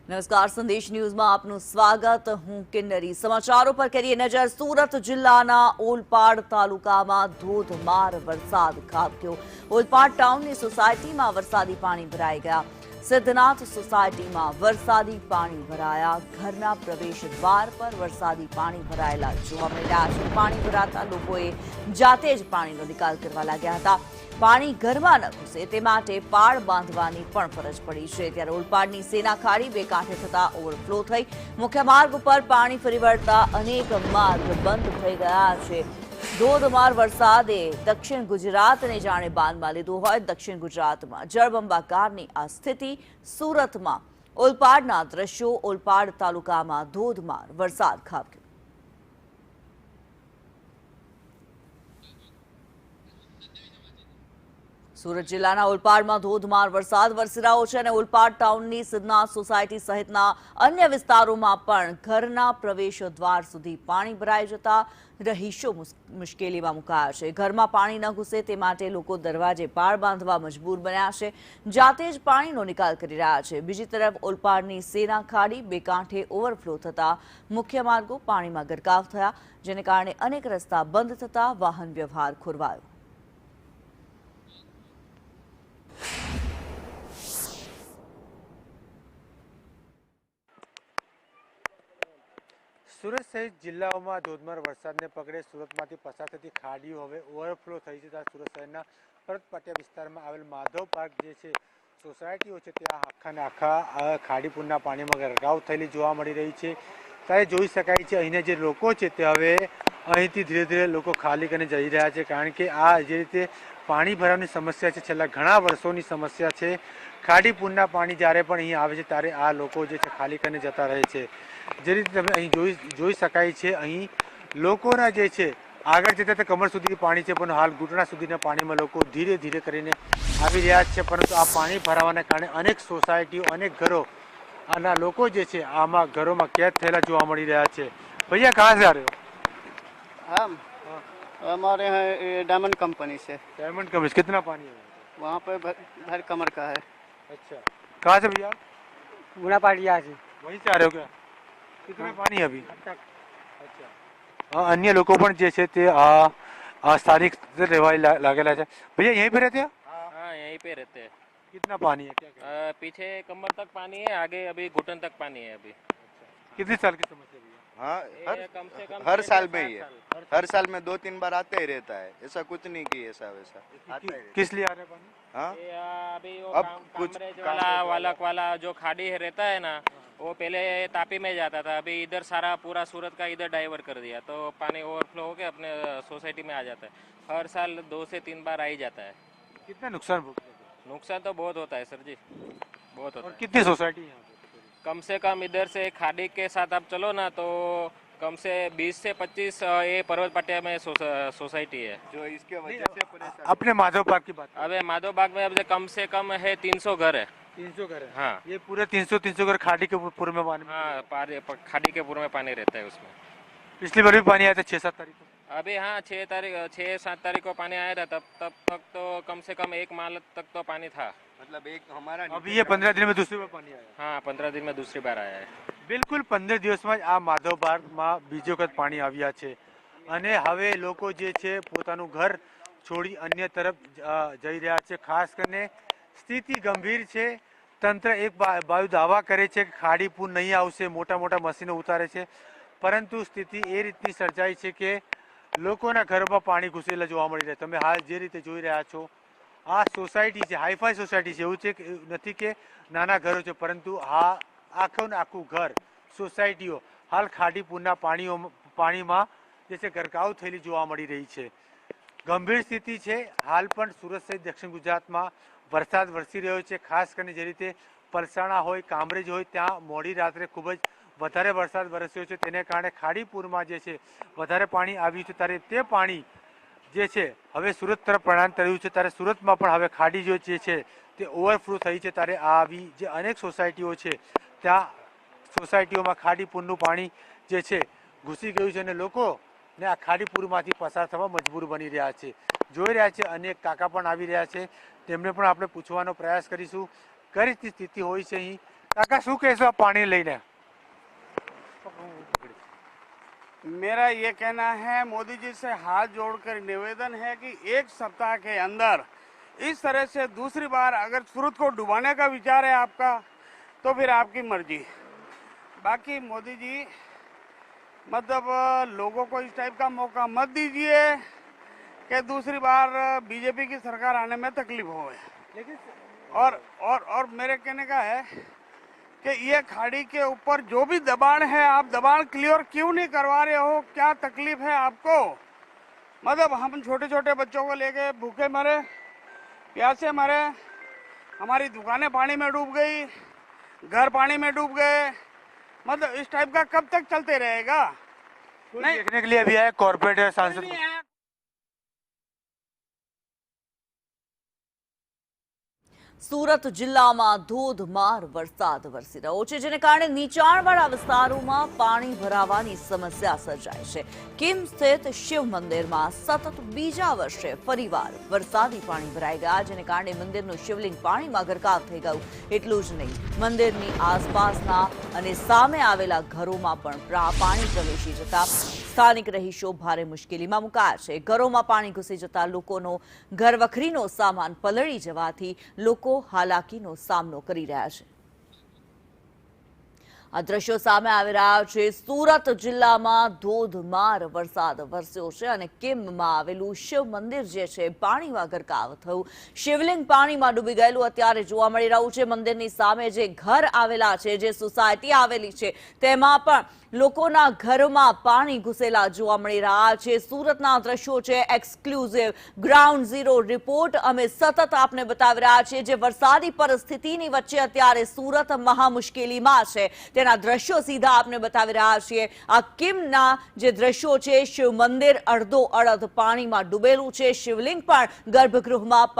નમસ્કાર, સંદેશ ન્યૂઝમાં આપનું સ્વાગત। હું કિન્નરી। સમાચારો પર કરીએ નજર। સુરત જિલ્લાના ઓલપાડ તાલુકામાં ધોધમાર વરસાદ ખાબક્યો। ઓલપાડ ટાઉનની સોસાયટીમાં વરસાદી પાણી ભરાઈ ગયા। સિદ્ધનાથ સોસાયટીમાં વરસાદી પાણી ભરાયા। ઘરના પ્રવેશ દ્વાર પર વરસાદી પાણી ભરાયેલા જોવા મળી રહ્યા છે। પાણી ભરાતા લોકોએ જાતે જ પાણીનો નિકાલ કરવા લાગ્યા હતા। પાણી ઘરમાં ન ઘૂસે તે માટે પાળ બાંધવાની પણ ફરજ પડી છે। ત્યારે ઓલપાડની સેના ખાડી બે કાંઠે થતા ઓવરફ્લો થઈ મુખ્ય માર્ગ ઉપર પાણી ફરી વળતા અનેક માર્ગ બંધ થઈ ગયા છે। ધોધમાર વરસાદે દક્ષિણ ગુજરાતને જાણે બાંધમાં લીધું હોય। દક્ષિણ ગુજરાતમાં જળબંબાકારની આ સ્થિતિ સુરતમાં ઓલપાડના દ્રશ્યો। ઓલપાડ તાલુકામાં ધોધમાર વરસાદ ખાબક્યો। સુરત જિલ્લાના ઓલપાડમાં ધોધમાર વરસાદ વરસી રહ્યો છે અને ઓલપાડ ટાઉનની સિદ્ધનાથ સોસાયટી સહિતના અન્ય વિસ્તારોમાં પણ ઘરના પ્રવેશ દ્વાર સુધી પાણી ભરાઈ જતા રહીશો મુશ્કેલીમાં મુકાયા છે। ઘરમાં પાણી ન ઘૂસે તે માટે લોકો દરવાજે પાળ બાંધવા મજબૂર બન્યા છે। જાતે જ પાણીનો નિકાલ કરી રહ્યા છે। બીજી તરફ ઓલપાડની સેના ખાડી બે કાંઠે ઓવરફ્લો થતા મુખ્ય માર્ગો પાણીમાં ગરકાવ થયા, જેને કારણે અનેક રસ્તા બંધ થતા વાહન વ્યવહાર ખોરવાયો। સુરત સહિત જિલ્લાઓમાં ધોધમાર વરસાદને પગલે સુરતમાંથી પસાર થતી ખાડીઓ હવે ઓવરફ્લો થઈ છે। ત્યાં સુરત શહેરના પરત પાટિયા વિસ્તારમાં આવેલ માધવ પાર્ક જે છે સોસાયટીઓ છે ત્યાં આખાને આખા ખાડીપુરના પાણીમાં ગરકાવ થયેલી જોવા મળી રહી છે। ત્યારે જોઈ શકાય છે અહીંના જે લોકો છે તે હવે અહીંથી ધીરે ધીરે લોકો ખાલી કરીને જઈ રહ્યા છે, કારણ કે આ જે રીતે પાણી ભરવાની સમસ્યા છે છેલ્લા ઘણા વર્ષોની સમસ્યા છે। ખાડીપુરના પાણી જ્યારે પણ અહીં આવે છે ત્યારે આ લોકો જે છે ખાલી કરીને જતા રહે છે। જે રીતે તમે અહીં જોઈ શકાય છે અહીં લોકોના જે છે આગળ જતા તે કમર સુધી પાણી છે, પણ હાલ ઘૂંટણા સુધીના પાણીમાં લોકો ધીરે ધીરે કરીને આવી રહ્યા છે। પરંતુ આ પાણી ભરાવાના કારણે અનેક સોસાયટીઓ અનેક ઘરો આના લોકો જે છે આમાં ઘરોમાં કેદ થયેલા જોવા મળી રહ્યા છે। ભૈયા કहाँ से आ रहे हो? हम हमारे यहाँ ये डायमंड कंपनी से। डायमंड कंपनी कितना पानी है वहाँ पे भर कमर का है। अच्छा, कहाँ से भैया? गुना पाटिया से। वहीं से आ रहे हो क्या? कितना पानी है अभी? अच्छा, अन्य लोगों પણ જે છે તે આ સ્થાનિક રહેવા लागेला है। भैया यहीं पे रहते हैं? हाँ, यहीं पे रहते हैं। कितना पानी है? क्या पीछे कमर तक पानी है, आगे अभी घुटन तक पानी है अभी। कितने साल की समस्या भैया? हाँ, कम से कम हर साल में 7 ही है। साल। हर साल में 2-3 बार आता ही रहता है, ऐसा कुछ नहीं कि ऐसा वैसा आता ही रहता किस लिए आ रहे पानी? है। हाँ, ये अभी वो अब कुछ कामरेज वाला वालक वाला जो खाड़ी है रहता है ना, वो पहले तापी में जाता था, अभी इधर सारा पूरा सूरत का इधर डाइवर्ट कर दिया, तो पानी ओवरफ्लो होकर अपने सोसाइटी में आ जाता है। हर साल 2 से 3 बार आ ही जाता है। कितना नुकसान भुगते हैं? नुकसान तो बहुत होता है सर जी, बहुत होता और है। कितनी सोसाइटी है? कम से कम इधर से खाड़ी के साथ आप चलो ना तो कम से 20 से 25 ये पर्वत पट्टिया में सोसाइटी है। जो इसके वजह से परेशान अपने माधव पार्क की बात अबे माधव बाग में अब कम से कम है 300 घर है। 300 घर है। हाँ ये पूरे 300 घर खाड़ी के पूर्व में पानी। हाँ, खाड़ी के पूर्व में पानी रहता है उसमें। पिछली बार भी पानी आया था 6-7 तारीख को। अभी हाँ 6-7 तारीख को पानी आया था, तब तक तो कम से कम 1 माह तक तो पानी था। मतलब एक हमारा अभी ये 15 दिन में दूसरी बार पानी आया। हाँ, 15 दिन में दूसरी बार आया है। બિલકુલ 15 દિવસમાં જ આ માધવ પાર્કમાં બીજી વખત પાણી આવ્યા છે અને હવે લોકો જે છે પોતાનું ઘર છોડી અન્ય તરફ જઈ રહ્યા છે। ખાસ કરીને સ્થિતિ ગંભીર છે। તંત્ર એક બાજુ દાવા કરે છે કે ખાડી પૂર નહીં આવશે, મોટા મોટા મશીનો ઉતારે છે, પરંતુ સ્થિતિ એ રીતની સર્જાઈ છે કે લોકોના ઘરમાં પાણી ઘૂસેલા જોવા મળી રહ્યા। તમે હાલ જે રીતે જોઈ રહ્યા છો આ સોસાયટી છે, હાઈફાઈ સોસાયટી છે, એવું છે કે નથી કે નાના ઘરો છે, પરંતુ આ આખું ને આખું ઘર સોસાયટીઓ હાલ ખાડીપુરના પાણીમાં જે છે ગરકાવ થયેલી જોવા મળી રહી છે। ગંભીર સ્થિતિ છે। હાલ પણ સુરત સહિત દક્ષિણ ગુજરાતમાં વરસાદ વરસી રહ્યો છે। ખાસ કરીને જે રીતે પલસાણા હોય, કામરેજ હોય ત્યાં મોડી રાત્રે ખૂબ જ વધારે વરસાદ વરસ્યો છે, તેને કારણે ખાડીપુરમાં જે છે વધારે પાણી આવ્યું છે। ત્યારે તે પાણી જે છે હવે સુરત તરફ પ્રણાંતર થયું છે। ત્યારે સુરતમાં પણ હવે ખાડી જે છે તે ઓવરફ્લો થઈ છે। ત્યારે આવી જે અનેક સોસાયટીઓ છે ત્યાં સોસાયટીઓમાં ખાડીપુરનું પાણી જે છે ઘૂસી ગયું છે અને લોકોને આ ખાડીપુરમાંથી પસાર થવા મજબૂર બની રહ્યા છે। જોઈ રહ્યા છે અનેક કાકા પણ આવી રહ્યા છે, તેમને પણ આપણે પૂછવાનો પ્રયાસ કરીશું કઈ રીતની સ્થિતિ હોય છે અહીં, કાકા શું કહેશો આ પાણી લઈને? मेरा ये कहना है, मोदी जी से हाथ जोड़कर निवेदन है कि एक सप्ताह के अंदर इस तरह से दूसरी बार अगर सूरत को डुबाने का विचार है आपका, तो फिर आपकी मर्जी। बाकी मोदी जी मतलब लोगों को इस टाइप का मौका मत दीजिए कि दूसरी बार बीजेपी की सरकार आने में तकलीफ हो। लेकिन और मेरे कहने का है कि ये खाड़ी के ऊपर जो भी दबाण है, आप दबाण क्लियर क्यों नहीं करवा रहे हो? क्या तकलीफ है आपको? मतलब हम छोटे छोटे बच्चों को लेके भूखे मरे, प्यासे मरे, हमारी दुकानें पानी में डूब गई, घर पानी में डूब गए। मतलब इस टाइप का कब तक चलते रहेगा? नहीं देखने के लिए अभी आए कॉर्पोरेटर सांसद। સુરત જિલ્લામાં ધોધમાર વરસાદ વરસી રહ્યો છે, જેને કારણે નીચાણવાળા વિસ્તારોમાં પાણી ભરાવાની સમસ્યા સર્જાઈ છે. કિમ સ્થિત શિવ મંદિરમાં સતત બીજા વર્ષે ફરીવાર વરસાદી પાણી ભરાઈ ગયા, જેને કારણે મંદિરનું શિવલિંગ પાણીમાં ગરકાવ થઈ ગયું. એટલું જ નહીં, મંદિરની આસપાસના અને સામે આવેલા ઘરોમાં પણ પાણી પ્રવેશી જતા સ્થાનિક રહીશો ભારે મુશ્કેલીમાં મુકાયા છે. ઘરોમાં પાણી ઘૂસી જતા લોકોનો ઘરવખરીનો સામાન પલળી જવાથી લોકો હાલાકીનો સામનો કરી રહ્યા છે. આ દ્રશ્યો સામે આવી રહ્યા છે. સુરત જિલ્લામાં ધોધમાર વરસાદ વરસ્યો છે અને કિમમાં આવેલું શિવ મંદિર જે છે પાણીમાં ગરકાવ થયું. શિવલિંગ પાણીમાં ડૂબી ગયેલું અત્યારે જોવા મળી રહ્યું છે. મંદિરની સામે જે ઘર આવેલા છે, જે સોસાયટી આવેલી છે, તેમાં પણ લોકોના ઘરમાં પાણી ઘૂસેલા જોવા મળી રહ્યા છે. સુરતના દ્રશ્યો છે એક્સક્લુઝિવ ગ્રાઉન્ડ ઝીરો રિપોર્ટ અમે સતત આપને બતાવી રહ્યા છીએ. જે વરસાદી પરિસ્થિતિની વચ્ચે અત્યારે સુરત મહા મુશ્કેલીમાં છે, તેના દ્રશ્યો સીધા આપને બતાવી રહ્યા છીએ. આ કિમના જે દ્રશ્યો છે, શિવ મંદિર અડધો અડધ પાણીમાં ડૂબેલું છે. શિવલિંગ પણ ગર્ભગૃહમાં